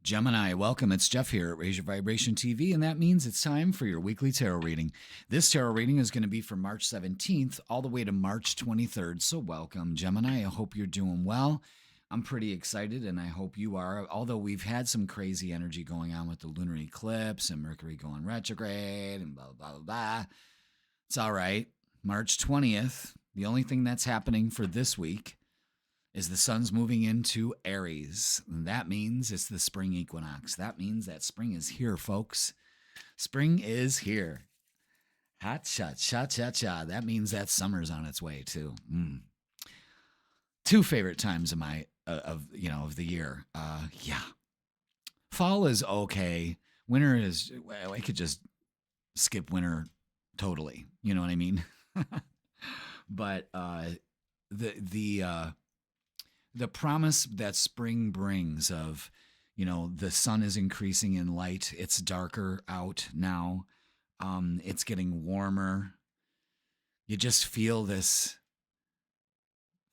Gemini, welcome. It's Jeff here at Raise Your Vibration TV, and that means it's time for your weekly tarot reading. This tarot reading is going to be from March 17th all the way to March 23rd. So welcome, Gemini. I hope you're doing well. I'm pretty excited, and I hope you are. Although we've had some crazy energy going on with the lunar eclipse and Mercury going retrograde and blah, blah, blah, blah. It's all right. March 20th, the only thing that's happening for this week is the sun's moving into Aries. And that means it's the spring equinox. That means that spring is here, folks. Spring is here. Hot cha cha cha cha. That means that summer's on its way too. Two favorite times of my of the year. Yeah. Fall is okay. Winter is, well, I could just skip winter totally. You know what I mean? But the promise that spring brings of, the sun is increasing in light. It's darker out now. It's getting warmer. You just feel this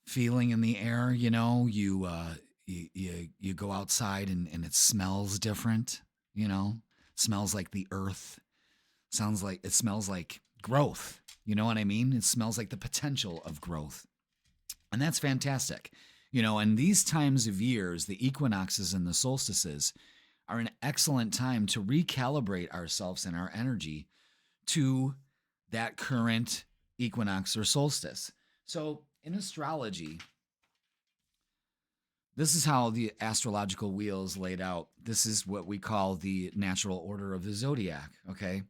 feeling in the air. You go outside and it smells different. Smells like the earth. It smells like growth. You know what I mean? It smells like the potential of growth, and that's fantastic. And these times of years, the equinoxes and the solstices are an excellent time to recalibrate ourselves and our energy to that current equinox or solstice. So in astrology, this is how the astrological wheel is laid out. This is what we call the natural order of the zodiac, okay?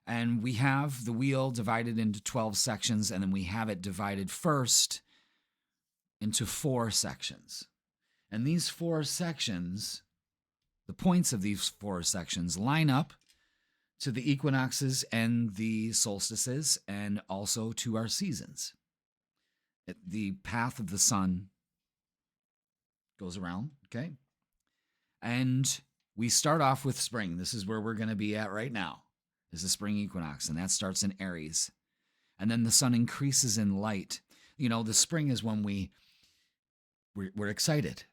And we have the wheel divided into 12 sections, and then we have it divided first into 4 sections. And these 4 sections, the points of these 4 sections line up to the equinoxes and the solstices and also to our seasons. The path of the sun goes around, okay? And we start off with spring. This is where we're going to be at right now, is the spring equinox, and that starts in Aries. And then the sun increases in light. The spring is when we're excited.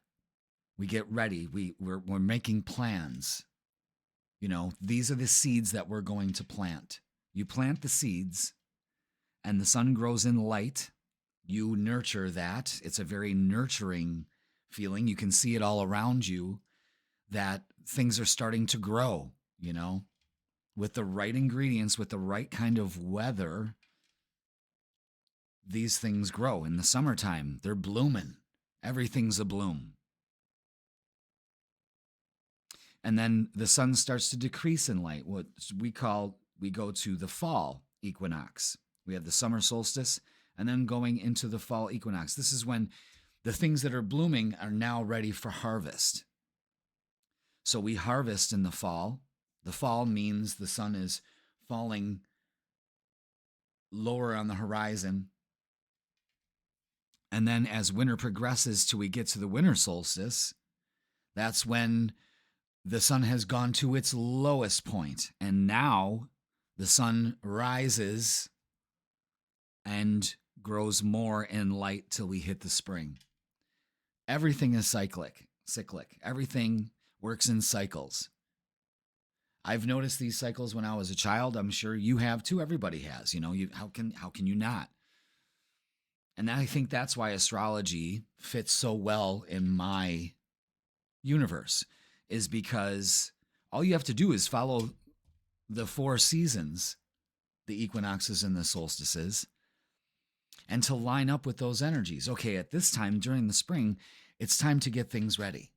We get ready. We're making plans. These are the seeds that we're going to plant. You plant the seeds, and the sun grows in light. You nurture that. It's a very nurturing feeling. You can see it all around you that things are starting to grow, with the right ingredients, with the right kind of weather. These things grow. In the summertime, they're blooming. Everything's a bloom. And then the sun starts to decrease in light. What we go to the fall equinox. We have the summer solstice, and then going into the fall equinox. This is when the things that are blooming are now ready for harvest. So we harvest in the fall. The fall means the sun is falling lower on the horizon. And then as winter progresses till we get to the winter solstice, that's when the sun has gone to its lowest point. And now the sun rises and grows more in light till we hit the spring. Everything is cyclic. Everything works in cycles. I've noticed these cycles when I was a child. I'm sure you have too. Everybody has. How can you not? And I think that's why astrology fits so well in my universe, is because all you have to do is follow the 4 seasons, the equinoxes and the solstices, and to line up with those energies. Okay, at this time during the spring, it's time to get things ready.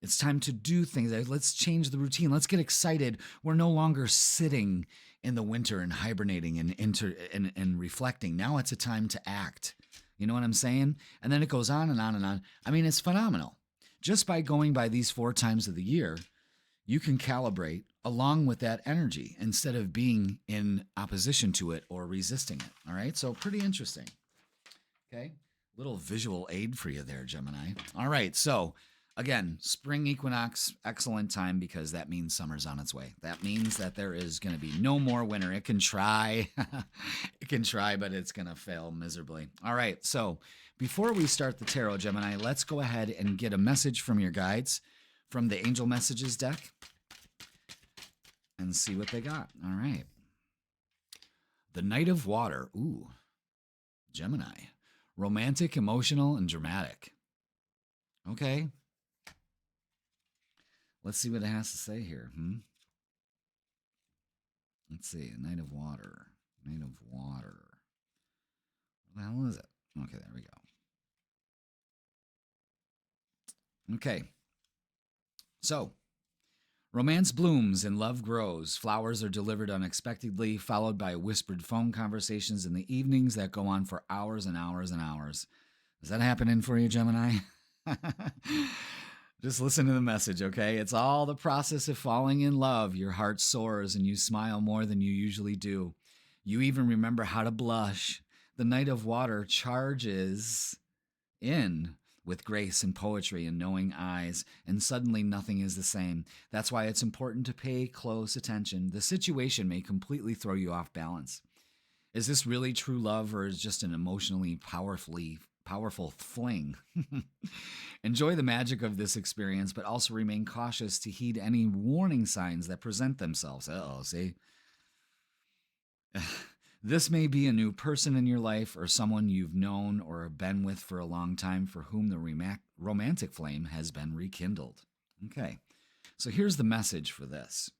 It's time to do things. Let's change the routine. Let's get excited. We're no longer sitting in the winter and hibernating and reflecting. Now it's a time to act. You know what I'm saying? And then it goes on and on and on. I mean, it's phenomenal. Just by going by these 4 times of the year, you can calibrate along with that energy instead of being in opposition to it or resisting it. All right? So pretty interesting. Okay? Little visual aid for you there, Gemini. All right. So Again, spring equinox, excellent time because that means summer's on its way. That means that there is going to be no more winter. It can try, it can try, but it's going to fail miserably. All right, so before we start the tarot, Gemini, let's go ahead and get a message from your guides from the Angel Messages deck and see what they got. All right. The Knight of Water. Ooh, Gemini. Romantic, emotional, and dramatic. Okay. Let's see what it has to say here. Let's see. Knight of Water. Knight of Water. What the hell is it? Okay, there we go. Okay. So, romance blooms and love grows. Flowers are delivered unexpectedly, followed by whispered phone conversations in the evenings that go on for hours and hours and hours. Is that happening for you, Gemini? Just listen to the message, okay? It's all the process of falling in love. Your heart soars and you smile more than you usually do. You even remember how to blush. The Knight of Water charges in with grace and poetry and knowing eyes, and suddenly nothing is the same. That's why it's important to pay close attention. The situation may completely throw you off balance. Is this really true love, or is it just an emotionally powerful fling? Enjoy the magic of this experience, but also remain cautious to heed any warning signs that present themselves. See? This may be a new person in your life or someone you've known or been with for a long time for whom the romantic flame has been rekindled. Okay, so here's the message for this.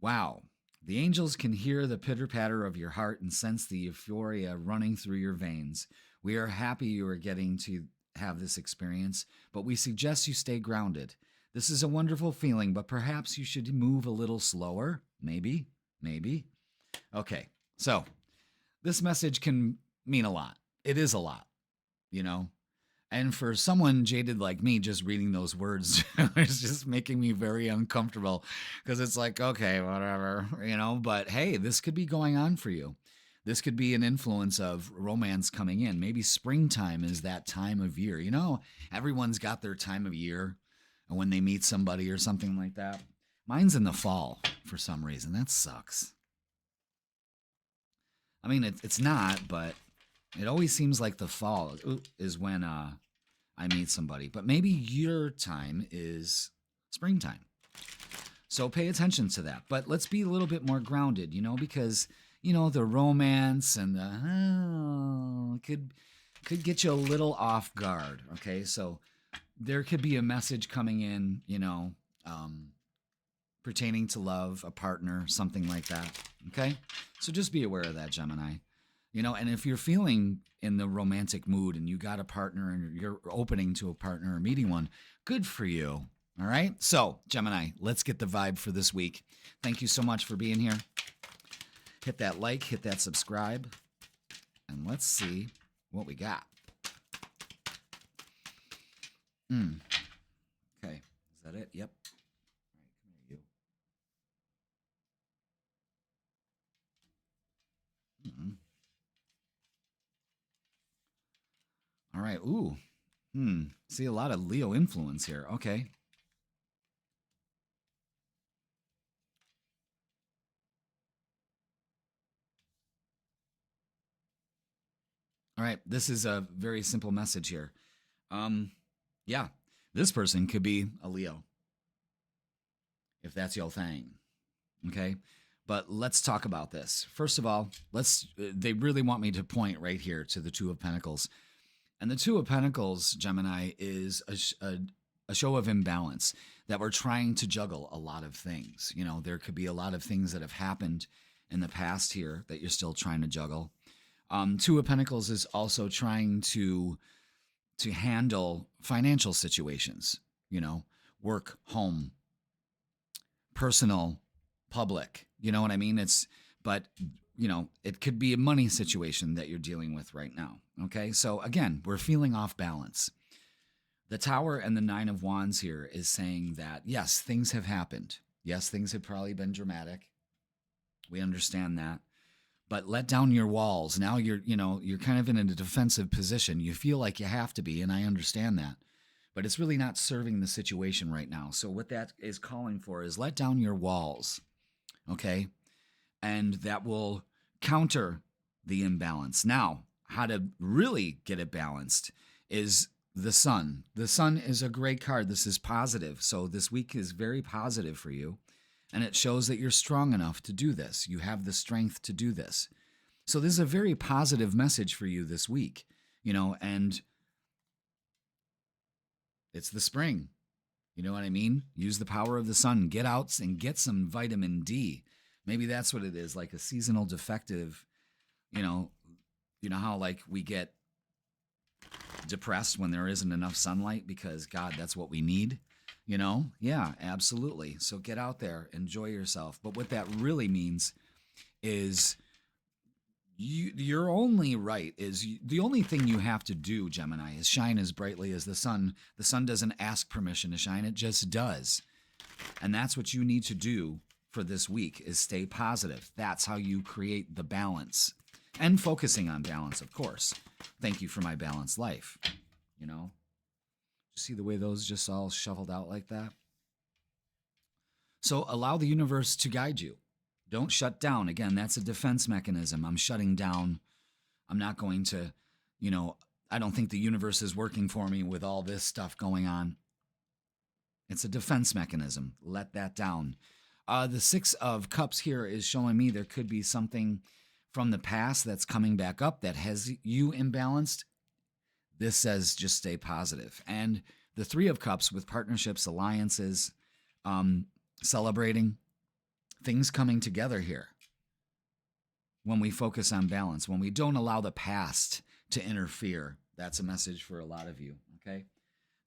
Wow, the angels can hear the pitter-patter of your heart and sense the euphoria running through your veins. We are happy you are getting to have this experience, but we suggest you stay grounded. This is a wonderful feeling, but perhaps you should move a little slower. Maybe. Okay, so this message can mean a lot. It is a lot, you know? And for someone jaded like me, just reading those words is just making me very uncomfortable because it's like, okay, whatever, you know? But hey, this could be going on for you. This could be an influence of romance coming in. Maybe springtime is that time of year. You know, everyone's got their time of year when they meet somebody or something like that. Mine's in the fall for some reason. That sucks. I mean, it's not, but it always seems like the fall is when I meet somebody. But maybe your time is springtime. So pay attention to that. But let's be a little bit more grounded, you know, because you know, the romance and the could get you a little off guard. Okay, so there could be a message coming in, you know, pertaining to love, a partner, something like that. Okay, so just be aware of that, Gemini. You know, and if you're feeling in the romantic mood and you got a partner and you're opening to a partner or meeting one, good for you. All right, so Gemini, let's get the vibe for this week. Thank you so much for being here. Hit that like, hit that subscribe, and let's see what we got. Okay, is that it? Yep. All right, come here, you. All right, ooh. See a lot of Leo influence here. Okay. All right, this is a very simple message here. Yeah, this person could be a Leo, if that's your thing. Okay, but let's talk about this. First of all, they really want me to point right here to the Two of Pentacles. And the Two of Pentacles, Gemini, is a show of imbalance that we're trying to juggle a lot of things. You know, there could be a lot of things that have happened in the past here that you're still trying to juggle. Two of Pentacles is also trying to handle financial situations, you know, work, home, personal, public. You know what I mean? But you know, it could be a money situation that you're dealing with right now. Okay, so again, we're feeling off balance. The Tower and the Nine of Wands here is saying that yes, things have happened. Yes, things have probably been dramatic. We understand that. But let down your walls. Now you're kind of in a defensive position. You feel like you have to be, and I understand that. but it's really not serving the situation right now. So what that is calling for is let down your walls, okay? And that will counter the imbalance. Now, how to really get it balanced is the sun. The sun is a great card. This is positive. So this week is very positive for you. And it shows that you're strong enough to do this. You have the strength to do this. So this is a very positive message for you this week, and it's the spring. You know what I mean? Use the power of the sun. Get out and get some vitamin D. Maybe that's what it is, like a seasonal defective, how like we get depressed when there isn't enough sunlight because, God, that's what we need, Yeah, absolutely. So get out there, enjoy yourself. But what that really means is you're only right is the only thing you have to do, Gemini, is shine as brightly as the sun. The sun doesn't ask permission to shine. It just does. And that's what you need to do for this week is stay positive. That's how you create the balance. And focusing on balance, of course. Thank you for my balanced life. See the way those just all shuffled out like that? So allow the universe to guide you. Don't shut down. Again, that's a defense mechanism. I'm shutting down. I'm not going to, I don't think the universe is working for me with all this stuff going on. It's a defense mechanism. Let that down. The Six of Cups here is showing me there could be something from the past that's coming back up that has you imbalanced. This says just stay positive. And the Three of Cups with partnerships, alliances, celebrating, things coming together here. When we focus on balance, when we don't allow the past to interfere, that's a message for a lot of you, okay?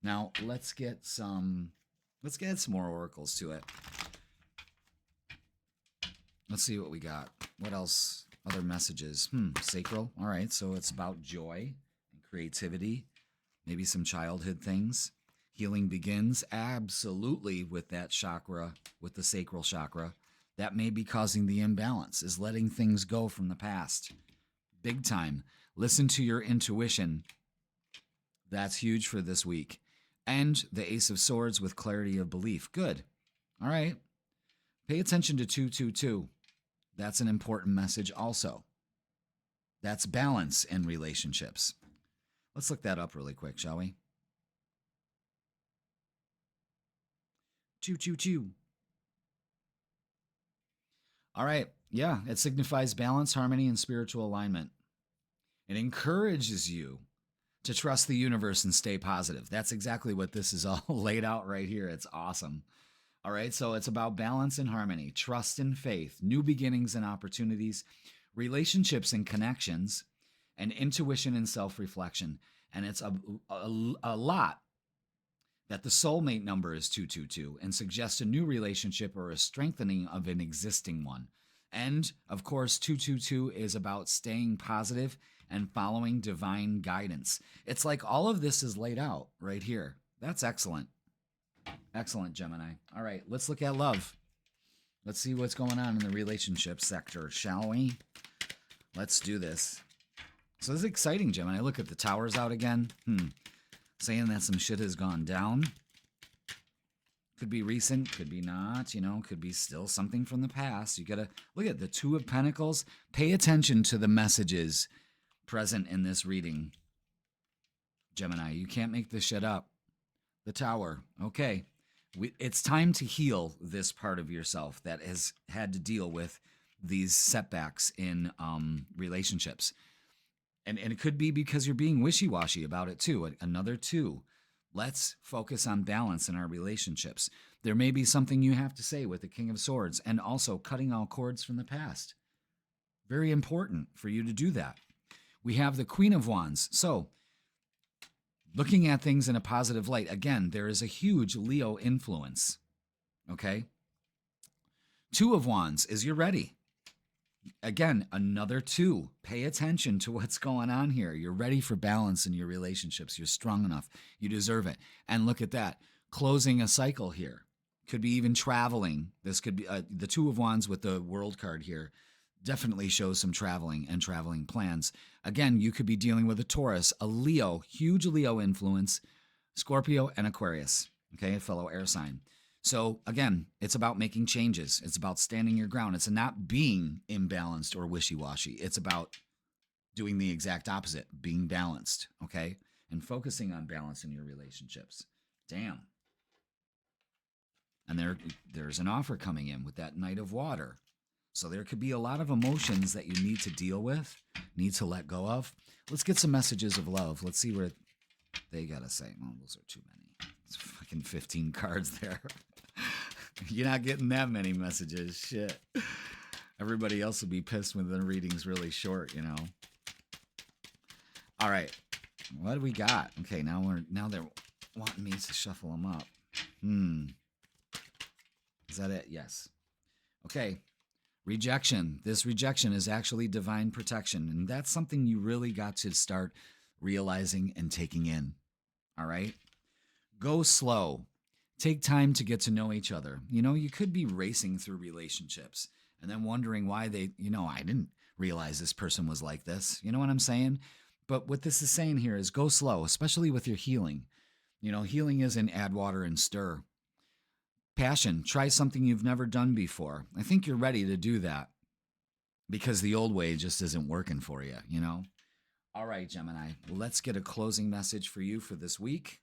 Now, let's add some more oracles to it. Let's see what we got. What else? Other messages. Sacral. All right, so it's about joy and creativity, maybe some childhood things. Healing begins absolutely with that chakra, with the sacral chakra. That may be causing the imbalance, is letting things go from the past. Big time. Listen to your intuition. That's huge for this week. And the Ace of Swords with clarity of belief. Good. All right. Pay attention to 222. That's an important message also. That's balance in relationships. Let's look that up really quick, shall we? 222. All right. Yeah, it signifies balance, harmony, and spiritual alignment. It encourages you to trust the universe and stay positive. That's exactly what this is all laid out right here. It's awesome. All right, so it's about balance and harmony, trust and faith, new beginnings and opportunities, relationships and connections, and intuition and self-reflection. And it's a lot that the soulmate number is 222 and suggests a new relationship or a strengthening of an existing one. And, of course, 222 is about staying positive and following divine guidance. It's like all of this is laid out right here. That's excellent. Excellent, Gemini. All right, let's look at love. Let's see what's going on in the relationship sector, shall we? Let's do this. So this is exciting, Gemini. Look at the towers out again. Saying that some shit has gone down. Could be recent, could be not, could be still something from the past. You got to look at the Two of Pentacles. Pay attention to the messages present in this reading. Gemini, you can't make this shit up. The Tower. Okay. It's time to heal this part of yourself that has had to deal with these setbacks in relationships. And it could be because you're being wishy-washy about it too. Another 2. Let's focus on balance in our relationships. There may be something you have to say with the King of Swords and also cutting all cords from the past. Very important for you to do that. We have the Queen of Wands. So, looking at things in a positive light. Again, there is a huge Leo influence. Okay? 2 of Wands is you're ready. Again, another 2. Pay attention to what's going on here. You're ready for balance in your relationships. You're strong enough. You deserve it. And look at that. Closing a cycle here. Could be even traveling. This could be the 2 of Wands with the World card here. Definitely shows some traveling and traveling plans. Again, you could be dealing with a Taurus, a Leo, huge Leo influence, Scorpio and Aquarius, okay, a fellow air sign. So again, it's about making changes. It's about standing your ground. It's not being imbalanced or wishy-washy. It's about doing the exact opposite, being balanced, okay? And focusing on balance in your relationships. Damn. And there's an offer coming in with that Knight of Water. So there could be a lot of emotions that you need to deal with, need to let go of. Let's get some messages of love. Let's see what they got to say. Oh, those are too many. It's fucking 15 cards there. You're not getting that many messages. Shit. Everybody else will be pissed when the reading's really short, you know. All right. What do we got? Okay, now they're wanting me to shuffle them up. Is that it? Yes. Okay. Rejection. This rejection is actually divine protection. And that's something you really got to start realizing and taking in. All right? Go slow. Take time to get to know each other. You know, you could be racing through relationships and then wondering why I didn't realize this person was like this. You know what I'm saying? But what this is saying here is go slow, especially with your healing. You know, healing isn't add water and stir. Passion, try something you've never done before. I think you're ready to do that because the old way just isn't working for you, you know? All right, Gemini, let's get a closing message for you for this week.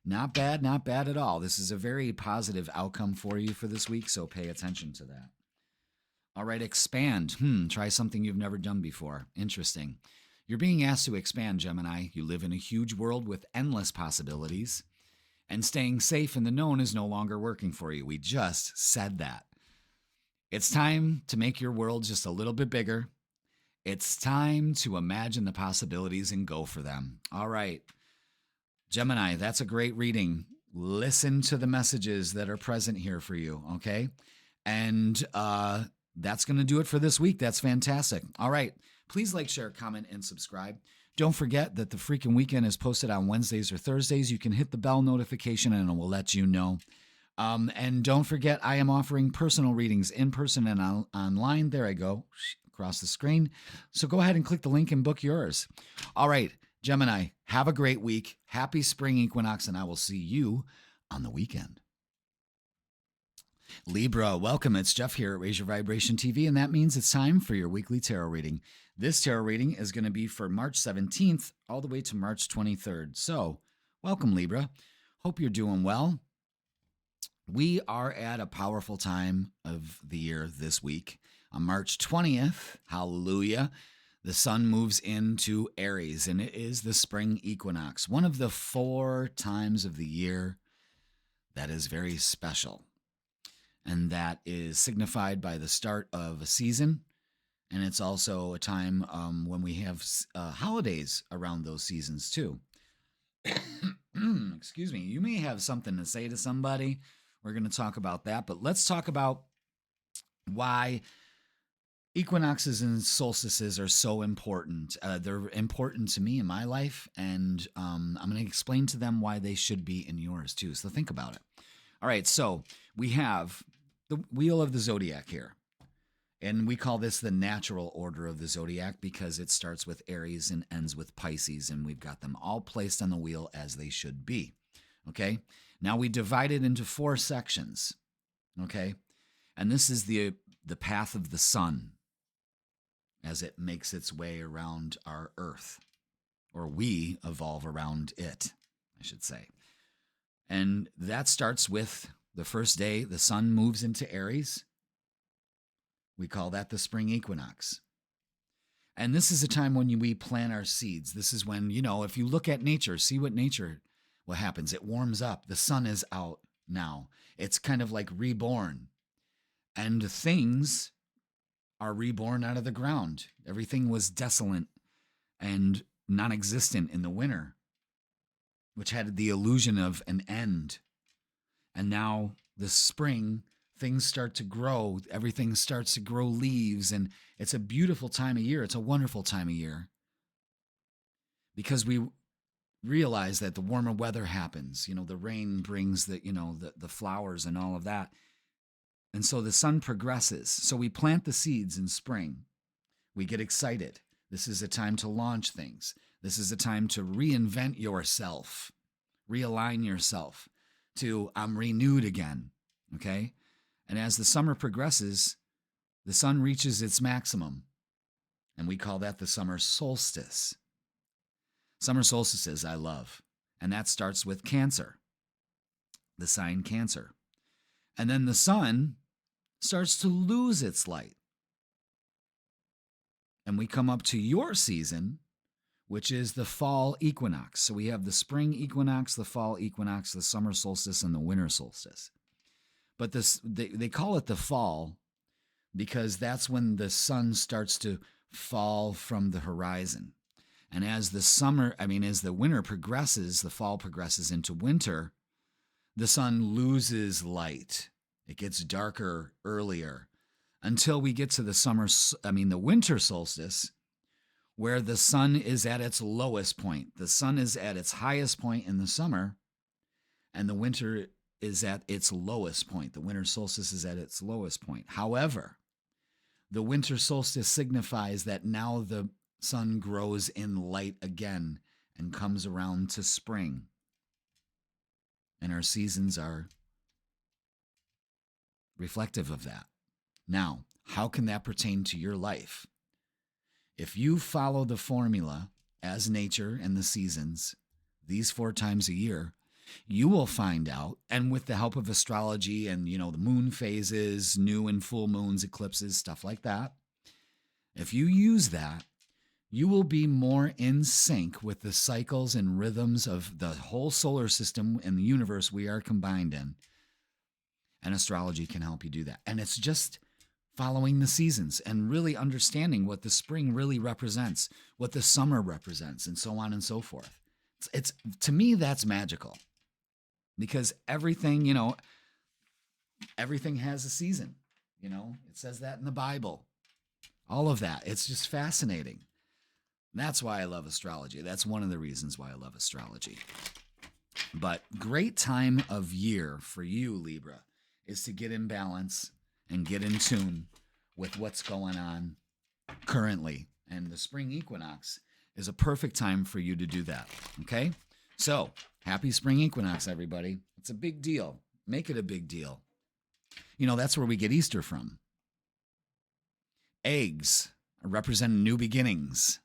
Not bad at all. This is a very positive outcome for you for this week, so pay attention to that. All right, expand. Try something you've never done before. Interesting. You're being asked to expand, Gemini. You live in a huge world with endless possibilities. And staying safe in the known is no longer working for you. We just said that. It's time to make your world just a little bit bigger. It's time to imagine the possibilities and go for them. All right. Gemini, that's a great reading. Listen to the messages that are present here for you, okay? And that's going to do it for this week. That's fantastic. All right. Please like, share, comment, and subscribe. Don't forget that the freaking weekend is posted on Wednesdays or Thursdays. You can hit the bell notification and it will let you know. And don't forget, I am offering personal readings in person and online. There I go, across the screen. So go ahead and click the link and book yours. All right, Gemini, have a great week. Happy spring equinox, and I will see you on the weekend. Libra, welcome. It's Jeff here at Raise Your Vibration TV, and that means it's time for your weekly tarot reading. This tarot reading is going to be for March 17th all the way to March 23rd. So, welcome, Libra. Hope you're doing well. We are at a powerful time of the year this week. On March 20th, hallelujah, the sun moves into Aries, and it is the spring equinox, one of the 4 times of the year that is very special. And that is signified by the start of a season. And it's also a time when we have holidays around those seasons too. Excuse me. You may have something to say to somebody. We're going to talk about that. But let's talk about why equinoxes and solstices are so important. They're important to me in my life. And I'm going to explain to them why they should be in yours too. So think about it. All right, so we have the Wheel of the Zodiac here. And we call this the natural order of the Zodiac because it starts with Aries and ends with Pisces. And we've got them all placed on the wheel as they should be. Okay, now we divide it into 4 sections. Okay, and this is the path of the sun as it makes its way around our Earth. Or we evolve around it, I should say. And that starts with the first day the sun moves into Aries. We call that the spring equinox. And this is a time when we plant our seeds. This is when, you know, if you look at nature, see what happens. It warms up. The sun is out now. It's kind of like reborn. And things are reborn out of the ground. Everything was desolate and non-existent in the winter, which had the illusion of an end. And now the spring, things start to grow. Everything starts to grow leaves. And it's a beautiful time of year. It's a wonderful time of year. Because we realize that the warmer weather happens. You know, the rain brings the flowers and all of that. And so the sun progresses. So we plant the seeds in spring. We get excited. This is a time to launch things. This is a time to reinvent yourself, realign yourself to I'm renewed again, okay? And as the summer progresses, the sun reaches its maximum, and we call that the summer solstice. Summer solstices I love, and that starts with Cancer, the sign Cancer. And then the sun starts to lose its light. And we come up to your season, which is the fall equinox. So we have the spring equinox, the fall equinox, the summer solstice, and the winter solstice. But they call it the fall because that's when the sun starts to fall from the horizon. And as the winter progresses, the fall progresses into winter, the sun loses light. It gets darker earlier until we get to the winter solstice, where the sun is at its lowest point. The sun is at its highest point in the summer, and the winter is at its lowest point. The winter solstice is at its lowest point. However, the winter solstice signifies that now the sun grows in light again and comes around to spring. And our seasons are reflective of that. Now, how can that pertain to your life? If you follow the formula as nature and the seasons, these 4 times a year, you will find out, and with the help of astrology and, the moon phases, new and full moons, eclipses, stuff like that, if you use that, you will be more in sync with the cycles and rhythms of the whole solar system and the universe we are combined in. And astrology can help you do that. And it's just following the seasons and really understanding what the spring really represents, what the summer represents, and so on and so forth. It's to me, that's magical. Because everything has a season. It says that in the Bible. All of that. It's just fascinating. That's why I love astrology. That's one of the reasons why I love astrology. But great time of year for you, Libra, is to get in balance and get in tune with what's going on currently. And the spring equinox is a perfect time for you to do that. Okay? So, happy spring equinox, everybody. It's a big deal. Make it a big deal. That's where we get Easter from. Eggs represent new beginnings.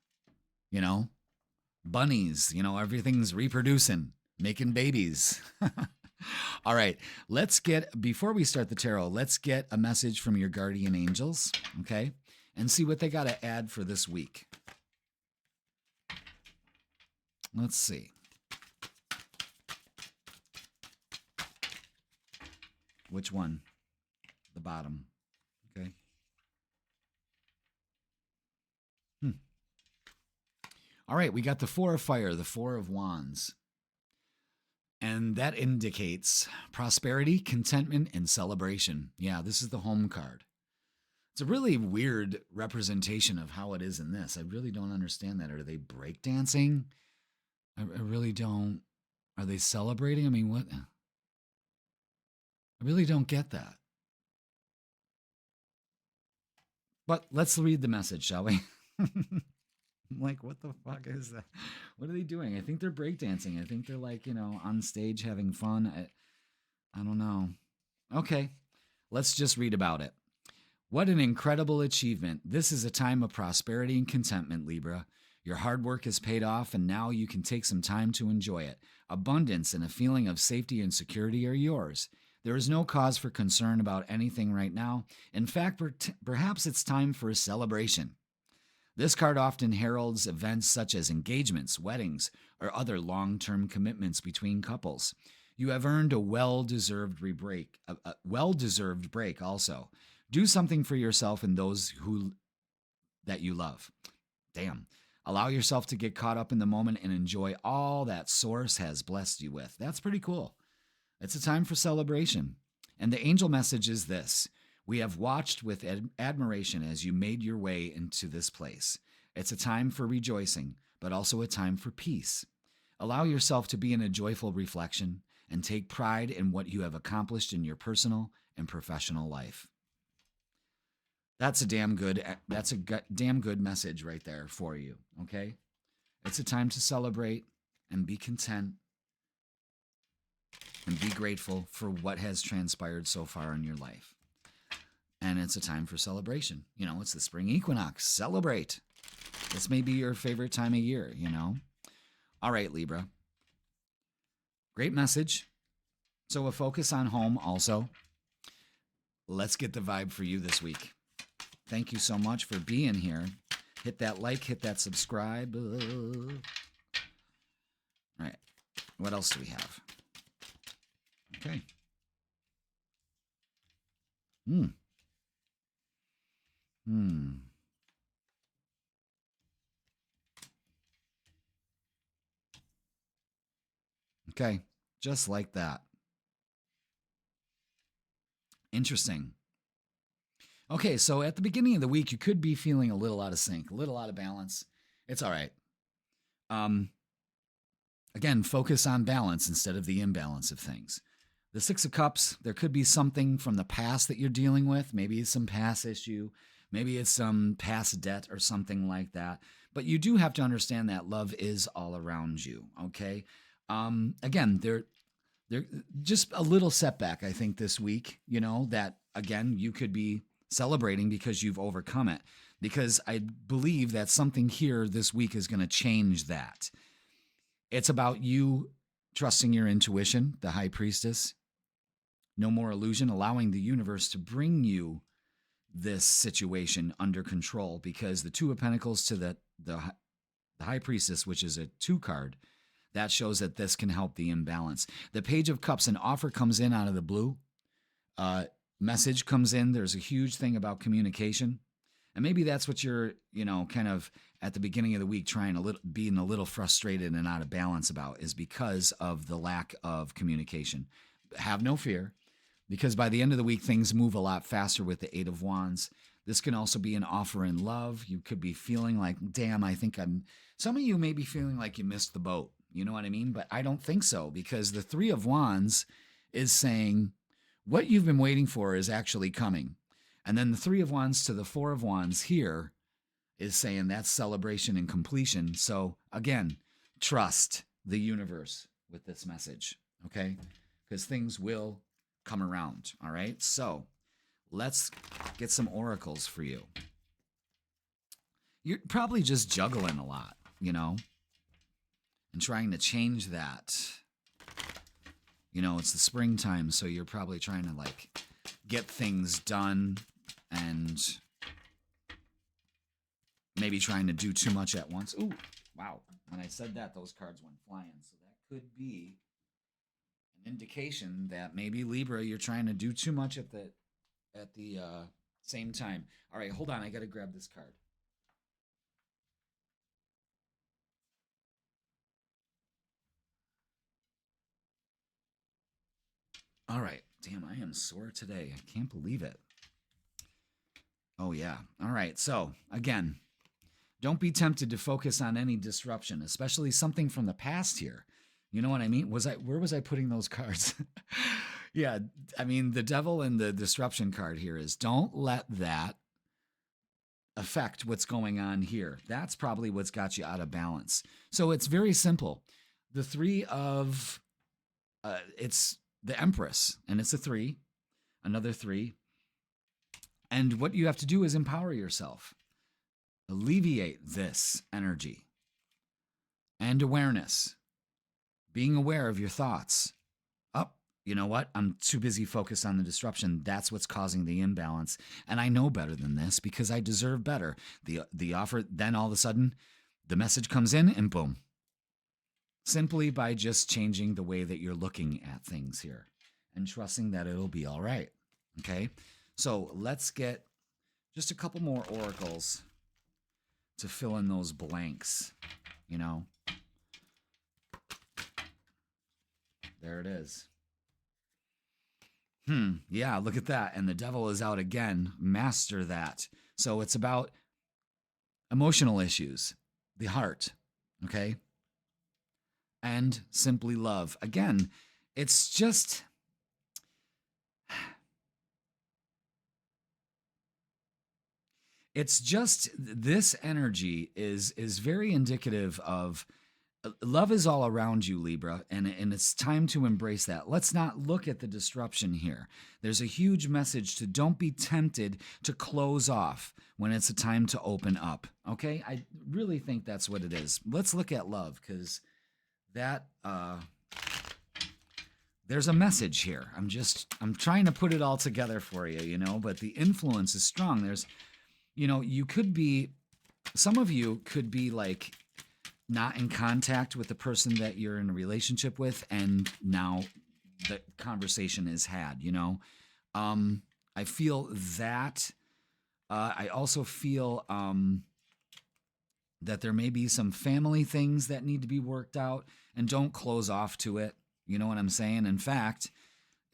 Bunnies, everything's reproducing, making babies. All right, before we start the tarot, let's get a message from your guardian angels, okay? And see what they got to add for this week. Let's see. Which one? The bottom. Okay. All right, we got the 4 of fire, the 4 of wands. And that indicates prosperity, contentment, and celebration. Yeah, this is the home card. It's a really weird representation of how it is in this. I really don't understand that. Are they breakdancing? I really don't. Are they celebrating? I mean, what? I really don't get that. But let's read the message, shall we? I'm like, what the fuck is that? What are they doing? I think they're breakdancing. I think they're like, on stage having fun. I don't know. Okay, let's just read about it. What an incredible achievement. This is a time of prosperity and contentment, Libra. Your hard work has paid off, and now you can take some time to enjoy it. Abundance and a feeling of safety and security are yours. There is no cause for concern about anything right now. In fact, perhaps it's time for a celebration. This card often heralds events such as engagements, weddings, or other long-term commitments between couples. You have earned a well-deserved break also. Do something for yourself and those that you love. Damn. Allow yourself to get caught up in the moment and enjoy all that Source has blessed you with. That's pretty cool. It's a time for celebration. And the angel message is this. We have watched with admiration as you made your way into this place. It's a time for rejoicing, but also a time for peace. Allow yourself to be in a joyful reflection and take pride in what you have accomplished in your personal and professional life. That's a damn good message right there for you, okay? It's a time to celebrate and be content and be grateful for what has transpired so far in your life. And it's a time for celebration. You know, it's the spring equinox. Celebrate. This may be your favorite time of year, you know? All right, Libra. Great message. So a focus on home also. Let's get the vibe for you this week. Thank you so much for being here. Hit that like, hit that subscribe. All right. What else do we have? Okay. Okay. Just like that. Interesting. Okay, so at the beginning of the week, you could be feeling a little out of sync, a little out of balance. It's all right. Again, focus on balance instead of the imbalance of things. The Six of Cups, there could be something from the past that you're dealing with. Maybe it's some past issue. Maybe it's some past debt or something like that. But you do have to understand that love is all around you, okay? Again, they're just a little setback, I think, this week, you know, that, again, you could be celebrating because you've overcome it. Because I believe that something here this week is going to change that. It's about you trusting your intuition, the High Priestess. No more illusion, allowing the universe to bring you this situation under control, because the Two of Pentacles to the High Priestess, which is a 2 card, that shows that this can help the imbalance. The Page of Cups, an offer comes in out of the blue. Message comes in. There's a huge thing about communication. And maybe that's what you're, you know, kind of at the beginning of the week being a little frustrated and out of balance about, is because of the lack of communication. Have no fear, because by the end of the week, things move a lot faster with the 8 of Wands. This can also be an offer in love. You could be feeling like, damn, some of you may be feeling like you missed the boat. You know what I mean? But I don't think so, because the 3 of Wands is saying what you've been waiting for is actually coming. And then the 3 of Wands to the 4 of Wands here is saying that's celebration and completion. So again, trust the universe with this message, okay? Because things will come around, all right? So let's get some oracles for you. You're probably just juggling a lot, you know, and trying to change that. You know, it's the springtime, so you're probably trying to, like, get things done and maybe trying to do too much at once. Ooh, wow. When I said that, those cards went flying. So that could be an indication that maybe, Libra, you're trying to do too much at the same time. All right, hold on. I got to grab this card. All right. Damn, I am sore today. I can't believe it. Oh, yeah. All right. So, again, don't be tempted to focus on any disruption, especially something from the past here. You know what I mean? Where was I putting those cards? Yeah, I mean, the devil and the disruption card here is, don't let that affect what's going on here. That's probably what's got you out of balance. So it's very simple. The 3 of, it's the Empress, and it's a 3, another 3. And what you have to do is empower yourself. Alleviate this energy and awareness. Being aware of your thoughts. Oh, you know what? I'm too busy focused on the disruption. That's what's causing the imbalance. And I know better than this because I deserve better. The offer, then all of a sudden, the message comes in and boom. Simply by just changing the way that you're looking at things here and trusting that it'll be all right. Okay? So let's get just a couple more oracles to fill in those blanks, you know? There it is. Yeah, look at that. And the devil is out again. Master that. So it's about emotional issues, the heart, okay? And simply love. Again, it's just... it's just this energy is very indicative of love is all around you, Libra, and it's time to embrace that. Let's not look at the disruption here. There's a huge message to don't be tempted to close off when it's a time to open up. Okay? I really think that's what it is. Let's look at love, because that there's a message here. I'm trying to put it all together for you, but the influence is strong. There's, some of you could be like not in contact with the person that you're in a relationship with, and now the conversation is had, I feel that. I also feel that there may be some family things that need to be worked out, and don't close off to it. You know what I'm saying? In fact,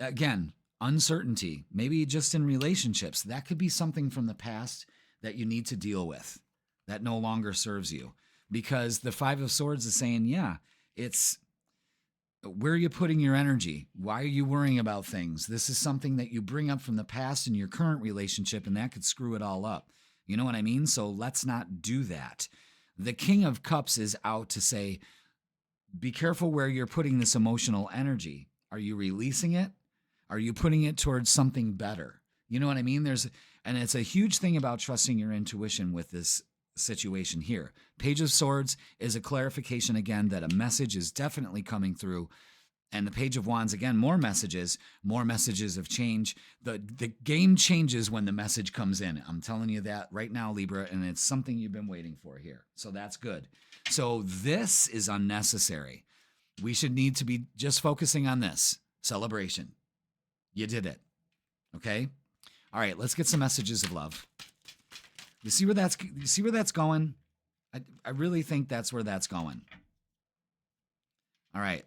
again, uncertainty, maybe just in relationships, that could be something from the past that you need to deal with that no longer serves you. Because the Five of Swords is saying, yeah, it's where are you putting your energy? Why are you worrying about things? This is something that you bring up from the past in your current relationship, and that could screw it all up. You know what I mean? So let's not do that. The King of Cups is out to say, be careful where you're putting this emotional energy. Are you releasing it? Are you putting it towards something better? You know what I mean? And it's a huge thing about trusting your intuition with this situation here. Page of Swords is a clarification again that a message is definitely coming through. And the Page of Wands, again, more messages of change. The game changes when the message comes in. I'm telling you that right now, Libra, and it's something you've been waiting for here. So that's good. So this is unnecessary. We should need to be just focusing on this. Celebration. You did it. Okay? All right, let's get some messages of love. You see where that's going? I really think that's where that's going. All right.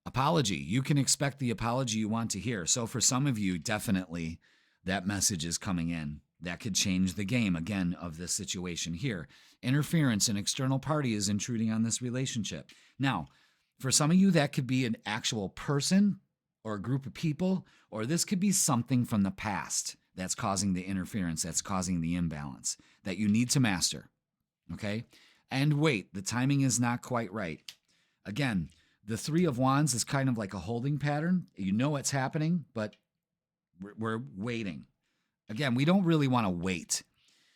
Apology. You can expect the apology you want to hear. So for some of you, definitely that message is coming in. That could change the game, again, of this situation here. Interference, an external party is intruding on this relationship. Now, for some of you, that could be an actual person or a group of people, or this could be something from the past that's causing the interference, that's causing the imbalance that you need to master, okay? And wait, the timing is not quite right. Again, the Three of Wands is kind of like a holding pattern. You know it's happening, but we're waiting. Again, we don't really want to wait.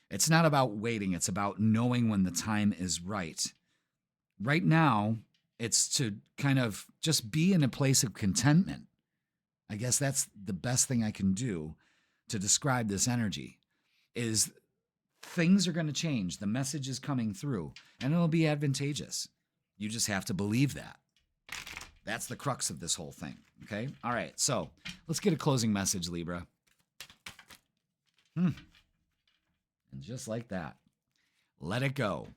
It's not about waiting. It's about knowing when the time is right. Right now, it's to kind of just be in a place of contentment. I guess that's the best thing I can do to describe this energy, is things are going to change. The message is coming through, and it'll be advantageous. You just have to believe that. That's the crux of this whole thing, okay? All right, so let's get a closing message, Libra. And just like that, let it go.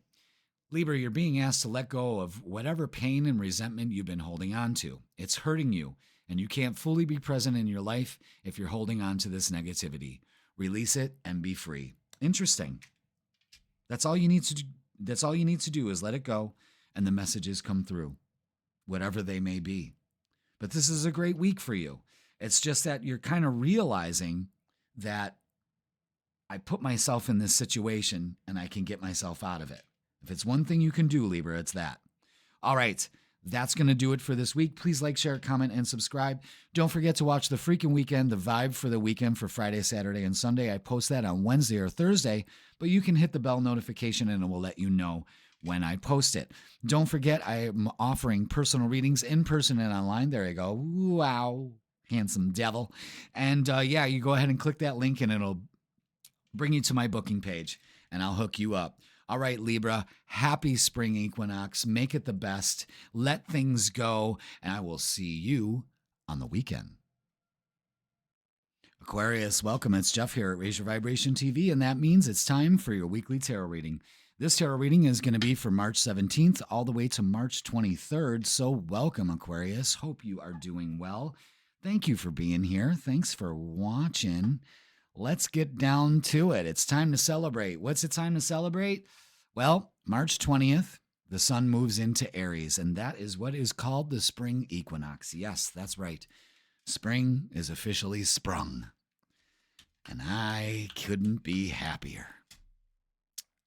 Libra, you're being asked to let go of whatever pain and resentment you've been holding on to. It's hurting you, and you can't fully be present in your life if you're holding on to this negativity. Release it and be free. Interesting. That's all you need to do. That's all you need to do is let it go, and the messages come through, whatever they may be. But this is a great week for you. It's just that you're kind of realizing that I put myself in this situation and I can get myself out of it. If it's one thing you can do, Libra, it's that. All right, that's going to do it for this week. Please like, share, comment, and subscribe. Don't forget to watch The Freaking Weekend, the vibe for the weekend for Friday, Saturday, and Sunday. I post that on Wednesday or Thursday, but you can hit the bell notification and it will let you know when I post it. Don't forget, I am offering personal readings in person and online. There you go. Wow, handsome devil. And yeah, you go ahead and click that link and it'll bring you to my booking page and I'll hook you up. All right, Libra, happy spring equinox. Make it the best. Let things go, and I will see you on the weekend. Aquarius, welcome. It's Jeff here at Raise Your Vibration TV, and that means it's time for your weekly tarot reading. This tarot reading is going to be from March 17th all the way to March 23rd, so welcome, Aquarius. Hope you are doing well. Thank you for being here. Thanks for watching. Let's get down to it. It's time to celebrate. What's it time to celebrate? Well, March 20th, the sun moves into Aries, and that is what is called the spring equinox. Yes, that's right. Spring is officially sprung. And I couldn't be happier.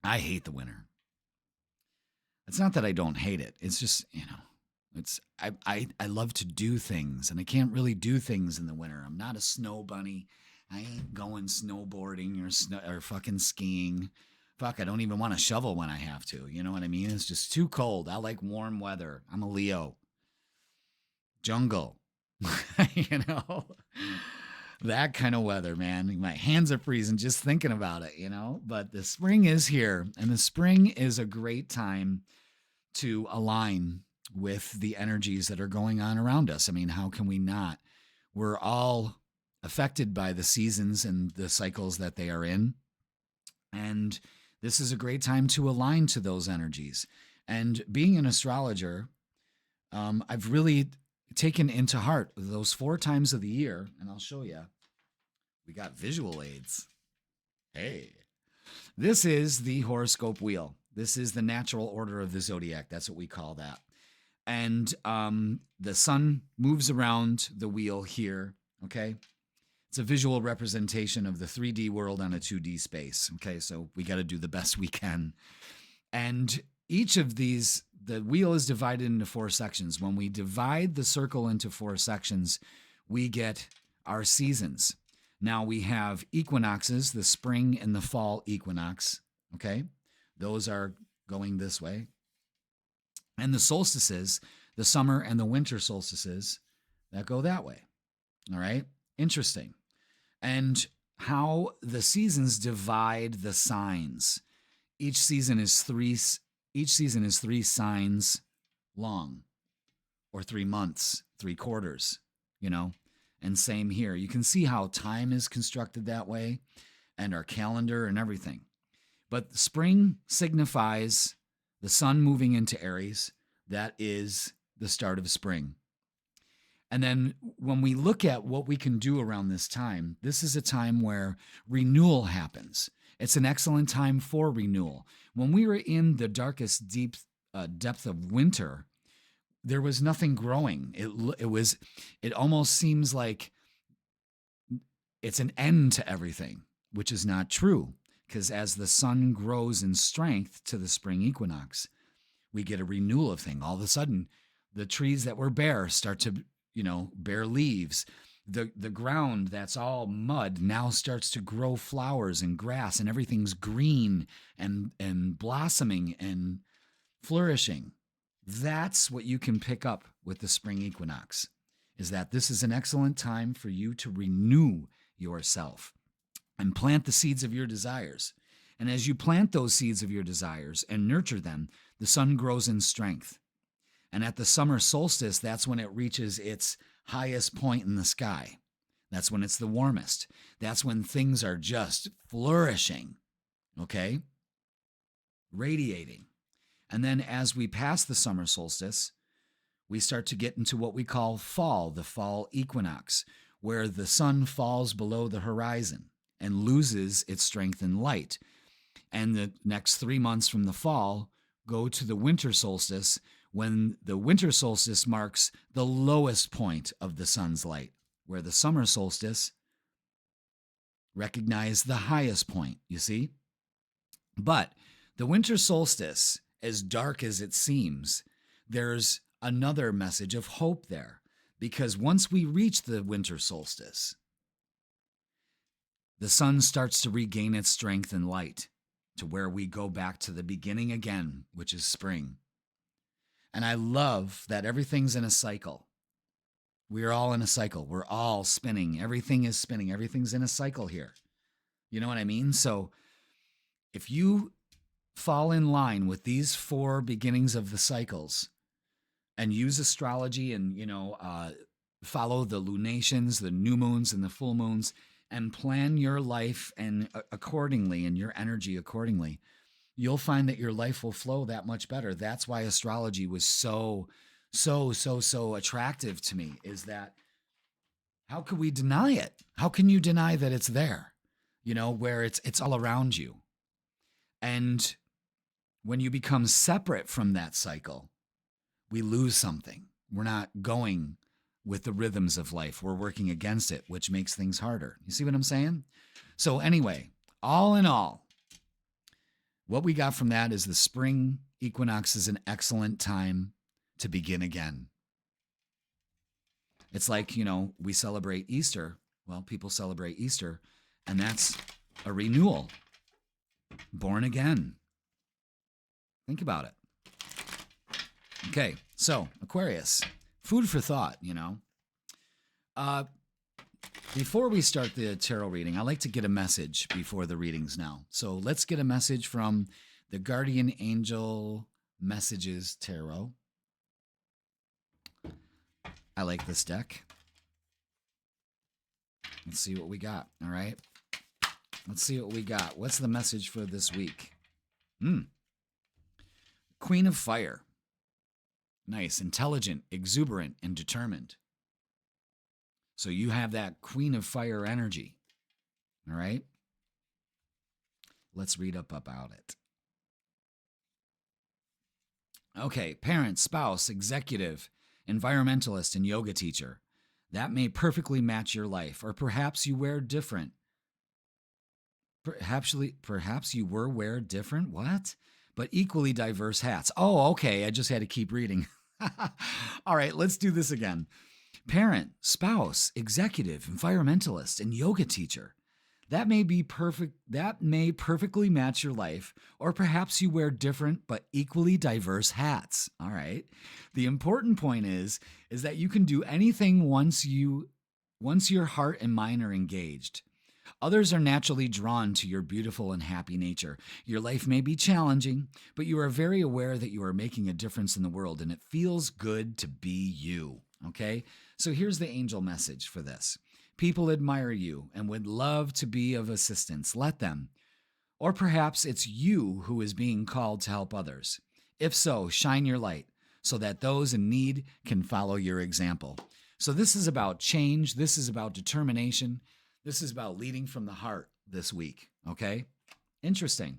I hate the winter. It's not that I don't hate it. It's just, it's I love to do things, and I can't really do things in the winter. I'm not a snow bunny. I ain't going snowboarding or fucking skiing. Fuck, I don't even want to shovel when I have to. You know what I mean? It's just too cold. I like warm weather. I'm a Leo. Jungle. you know? That kind of weather, man. My hands are freezing just thinking about it, But the spring is here, and the spring is a great time to align with the energies that are going on around us. I mean, how can we not? We're all affected by the seasons and the cycles that they are in. And this is a great time to align to those energies. And being an astrologer, I've really taken into heart those 4 times of the year, and I'll show you. We got visual aids. Hey, this is the horoscope wheel. This is the natural order of the zodiac. That's what we call that. And the sun moves around the wheel here, okay? It's a visual representation of the 3D world on a 2D space, okay? So we got to do the best we can. And each of these, the wheel is divided into 4 sections. When we divide the circle into 4 sections, we get our seasons. Now we have equinoxes, the spring and the fall equinox, okay? Those are going this way. And the solstices, the summer and the winter solstices, that go that way, all right? Interesting. And how the seasons divide the signs. Each season is 3 signs long, or 3 months, 3 quarters, And same here. You can see how time is constructed that way, and our calendar and everything. But spring signifies the sun moving into Aries. That is the start of spring. And then when we look at what we can do around this time, this is a time where renewal happens. It's an excellent time for renewal. When we were in the darkest depth of winter, there was nothing growing. It almost seems like it's an end to everything, which is not true. Because as the sun grows in strength to the spring equinox, we get a renewal of things. All of a sudden, the trees that were bare start to, bear leaves. The ground that's all mud now starts to grow flowers and grass, and everything's green and blossoming and flourishing. That's what you can pick up with the spring equinox, is that this is an excellent time for you to renew yourself and plant the seeds of your desires. And as you plant those seeds of your desires and nurture them, the sun grows in strength. And at the summer solstice, that's when it reaches its highest point in the sky. That's when it's the warmest. That's when things are just flourishing, okay? Radiating. And then as we pass the summer solstice, we start to get into what we call fall, the fall equinox, where the sun falls below the horizon and loses its strength and light. And the next 3 months from the fall go to the winter solstice, when the winter solstice marks the lowest point of the sun's light, where the summer solstice recognizes the highest point, you see? But the winter solstice, as dark as it seems, there's another message of hope there, because once we reach the winter solstice, the sun starts to regain its strength and light to where we go back to the beginning again, which is spring. And I love that everything's in a cycle. We are all in a cycle. We're all spinning. Everything is spinning. Everything's in a cycle here. You know what I mean? So if you fall in line with these 4 beginnings of the cycles and use astrology and, follow the lunations, the new moons and the full moons, and plan your life and accordingly, and your energy accordingly, you'll find that your life will flow that much better. That's why astrology was so attractive to me, is that how could we deny it? How can you deny that it's there? Where it's all around you. And when you become separate from that cycle, we lose something. We're not going with the rhythms of life. We're working against it, which makes things harder. You see what I'm saying? So anyway, all in all, what we got from that is the spring equinox is an excellent time to begin again. It's like, we celebrate Easter. Well, people celebrate Easter, and that's a renewal. Born again. Think about it. Okay, so Aquarius, food for thought, Before we start the tarot reading, I like to get a message before the readings now. So let's get a message from the Guardian Angel Messages Tarot. I like this deck. Let's see what we got, all right? Let's see what we got. What's the message for this week? Queen of Fire. Nice, intelligent, exuberant, and determined. So you have that Queen of Fire energy, all right? Let's read up about it. Okay, parent, spouse, executive, environmentalist, and yoga teacher. That may perfectly match your life, or perhaps you wear different. Perhaps you wear different, what? But equally diverse hats. Oh, okay, I just had to keep reading. All right, let's do this again. Parent, spouse, executive, environmentalist, and yoga teacher. That may perfectly match your life, or perhaps you wear different but equally diverse hats. All right. The important point is that you can do anything once your heart and mind are engaged. Others are naturally drawn to your beautiful and happy nature. Your life may be challenging, but you are very aware that you are making a difference in the world, and it feels good to be you. Okay? So here's the angel message for this. People admire you and would love to be of assistance. Let them. Or perhaps it's you who is being called to help others. If so, shine your light so that those in need can follow your example. So this is about change. This is about determination. This is about leading from the heart this week. Okay? Interesting.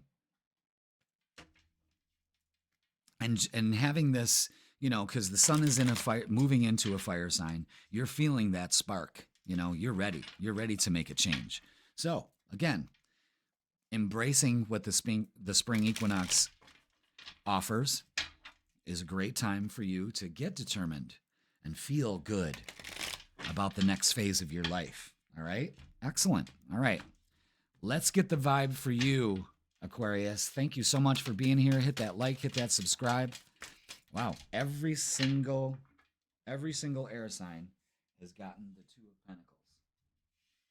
And having this, because the sun is in a fire, moving into a fire sign, you're feeling that spark. You're ready. You're ready to make a change. So, again, embracing what the spring equinox offers is a great time for you to get determined and feel good about the next phase of your life. All right? Excellent. All right. Let's get the vibe for you, Aquarius. Thank you so much for being here. Hit that like, hit that subscribe. Wow. Every single air sign has gotten the Two of Pentacles.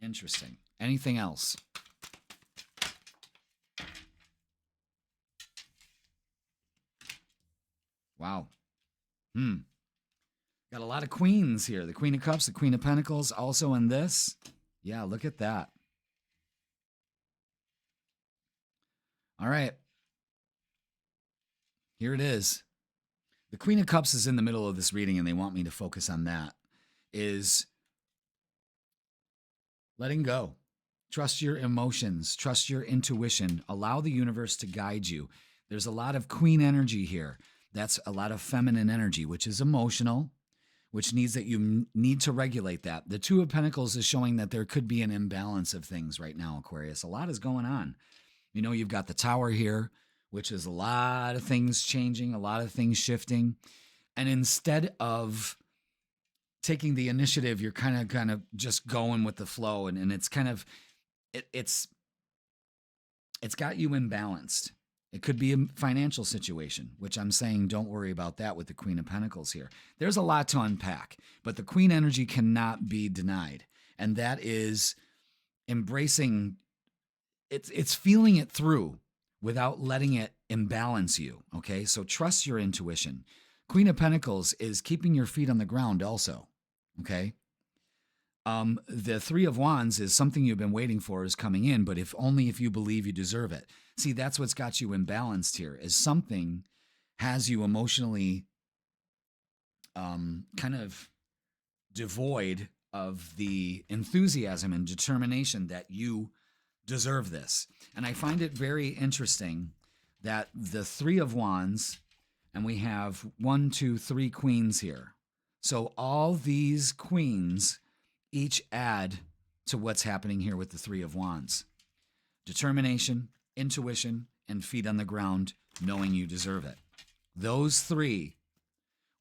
Interesting. Anything else? Wow. Got a lot of queens here. The Queen of Cups, the Queen of Pentacles, also in this. Yeah, look at that. All right. Here it is. The Queen of Cups is in the middle of this reading, and they want me to focus on that, is letting go. Trust your emotions. Trust your intuition. Allow the universe to guide you. There's a lot of queen energy here. That's a lot of feminine energy, which is emotional, which needs that you need to regulate that. The Two of Pentacles is showing that there could be an imbalance of things right now, Aquarius. A lot is going on. You've got the Tower here, which is a lot of things changing, a lot of things shifting. And instead of taking the initiative, you're kind of just going with the flow. And it's kind of, it's got you imbalanced. It could be a financial situation, which I'm saying don't worry about that with the Queen of Pentacles here. There's a lot to unpack, but the Queen energy cannot be denied. And that is embracing, it's feeling it through without letting it imbalance you, okay? So trust your intuition. Queen of Pentacles is keeping your feet on the ground also, okay? The Three of Wands is something you've been waiting for is coming in, but only if you believe you deserve it. See, that's what's got you imbalanced here, is something has you emotionally kind of devoid of the enthusiasm and determination that you deserve this. And I find it very interesting that the Three of Wands, and we have 1, 2, 3 queens here. So all these queens each add to what's happening here with the Three of Wands. Determination, intuition, and feet on the ground, knowing you deserve it. Those three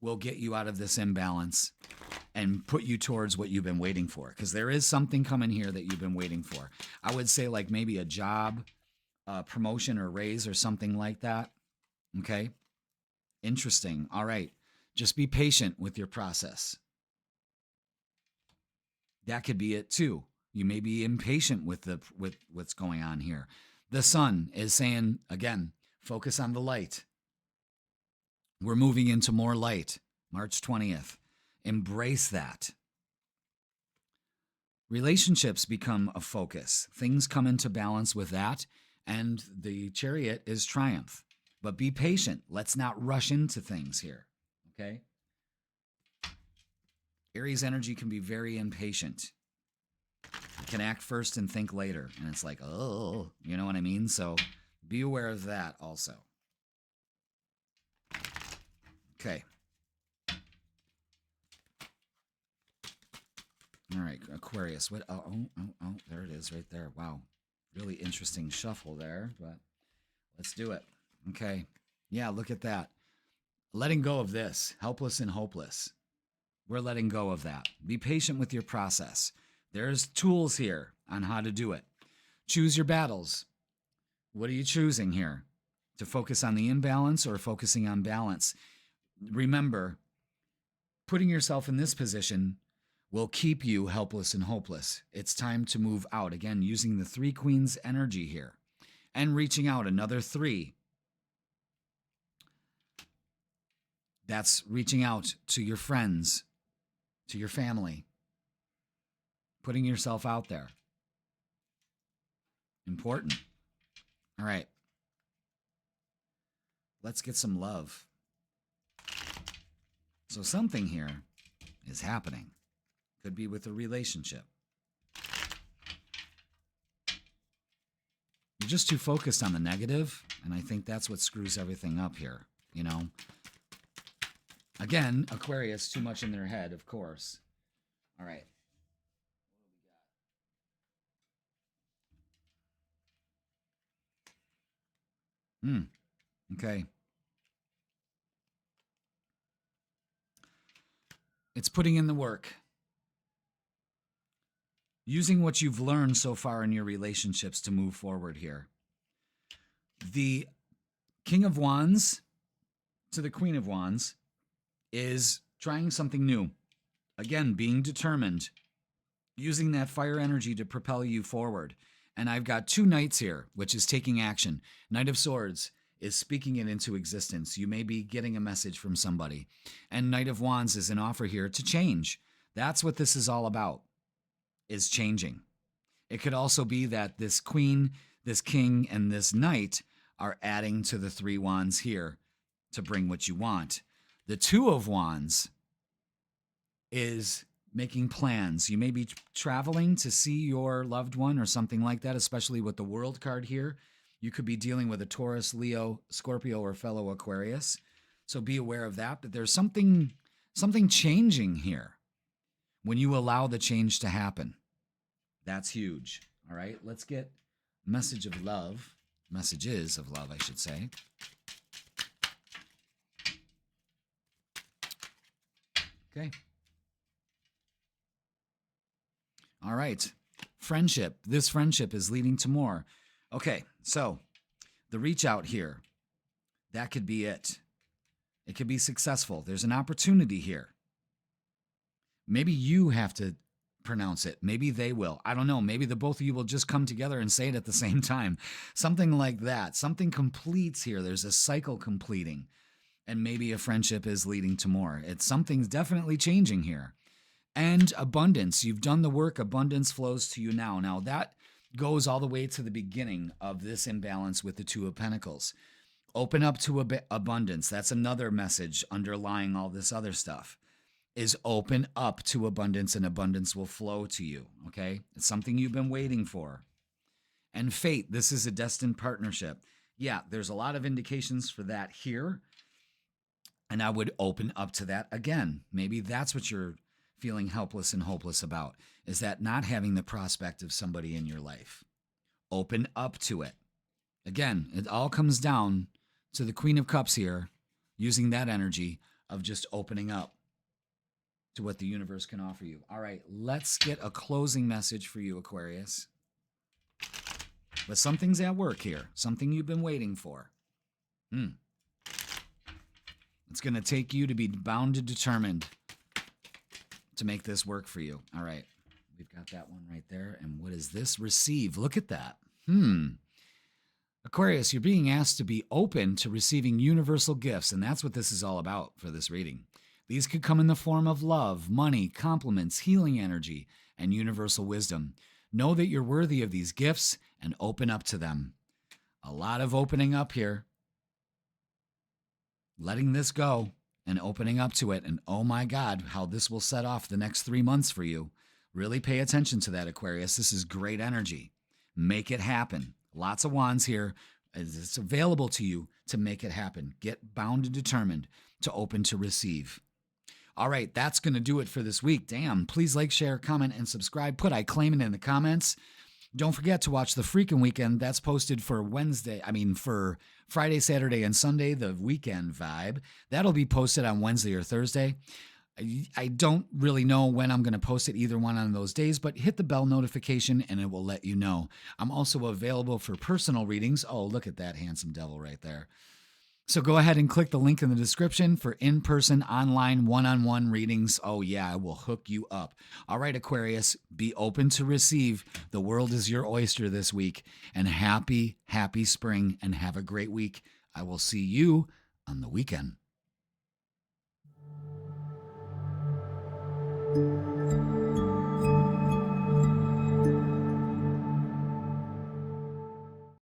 will get you out of this imbalance and put you towards what you've been waiting for. Because there is something coming here that you've been waiting for. I would say like maybe a job, promotion or raise or something like that. Okay? Interesting. All right. Just be patient with your process. That could be it too. You may be impatient with what's going on here. The sun is saying, again, focus on the light. We're moving into more light. March 20th. Embrace that. Relationships become a focus. Things come into balance with that, and the Chariot is triumph. But be patient. Let's not rush into things here, okay? Aries energy can be very impatient. You can act first and think later, and it's like, oh, you know what I mean? So be aware of that also. Okay. All right, Aquarius. What? Oh, there it is right there. Wow. Really interesting shuffle there, but let's do it. Okay. Yeah, look at that. Letting go of this. Helpless and hopeless. We're letting go of that. Be patient with your process. There's tools here on how to do it. Choose your battles. What are you choosing here? To focus on the imbalance or focusing on balance? Remember, putting yourself in this position will keep you helpless and hopeless. It's time to move out. Again, using the Three Queens energy here and reaching out another three. That's reaching out to your friends, to your family, putting yourself out there. Important. All right. Let's get some love. So something here is happening. Could be with a relationship. You're just too focused on the negative, and I think that's what screws everything up here, you know? Again, Aquarius, too much in their head, of course. All right. Okay. It's putting in the work. Using what you've learned so far in your relationships to move forward here. The King of Wands to the Queen of Wands is trying something new. Again, being determined. Using that fire energy to propel you forward. And I've got two knights here, which is taking action. Knight of Swords is speaking it into existence. You may be getting a message from somebody. And Knight of Wands is an offer here to change. That's what this is all about, is changing. It could also be that this queen, this king, and this knight are adding to the three wands here to bring what you want. The Two of Wands is making plans. You may be traveling to see your loved one or something like that, especially with the World card here. You could be dealing with a Taurus, Leo, Scorpio, or fellow Aquarius. So be aware of that. But there's something changing here when you allow the change to happen. That's huge. All right, let's get message of love. Messages of love, I should say. Okay. All right. Friendship. This friendship is leading to more. Okay, so the reach out here, that could be it. It could be successful. There's an opportunity here. Maybe you have to pronounce it. Maybe they will. I don't know. Maybe the both of you will just come together and say it at the same time. Something like that. Something completes here. There's a cycle completing. And maybe a friendship is leading to more. Something's definitely changing here. And abundance. You've done the work. Abundance flows to you now. Now that goes all the way to the beginning of this imbalance with the Two of Pentacles. Open up to abundance. That's another message underlying all this other stuff. Is open up to abundance, and abundance will flow to you, okay? It's something you've been waiting for. And fate, this is a destined partnership. Yeah, there's a lot of indications for that here. And I would open up to that again. Maybe that's what you're feeling helpless and hopeless about, is that not having the prospect of somebody in your life. Open up to it. Again, it all comes down to the Queen of Cups here, using that energy of just opening up to what the universe can offer you. All right, let's get a closing message for you, Aquarius. But something's at work here, something you've been waiting for. It's going to take you to be bound and determined to make this work for you. All right, we've got that one right there. And what is this? Receive. Look at that. Aquarius, you're being asked to be open to receiving universal gifts, and that's what this is all about for this reading. These could come in the form of love, money, compliments, healing energy, and universal wisdom. Know that you're worthy of these gifts and open up to them. A lot of opening up here. Letting this go and opening up to it. And oh my God, how this will set off the next 3 months for you. Really pay attention to that, Aquarius. This is great energy. Make it happen. Lots of wands here. It's available to you to make it happen. Get bound and determined to open to receive. All right, that's going to do it for this week. Damn, please like, share, comment, and subscribe. Put I claim it in the comments. Don't forget to watch the Freakin' Weekend. That's posted for for Friday, Saturday, and Sunday, the weekend vibe. That'll be posted on Wednesday or Thursday. I don't really know when I'm going to post it, either one on those days, but hit the bell notification and it will let you know. I'm also available for personal readings. Oh, look at that handsome devil right there. So go ahead and click the link in the description for in-person, online, one-on-one readings. Oh yeah, I will hook you up. All right, Aquarius, be open to receive. The world is your oyster this week. And happy, happy spring, and have a great week. I will see you on the weekend.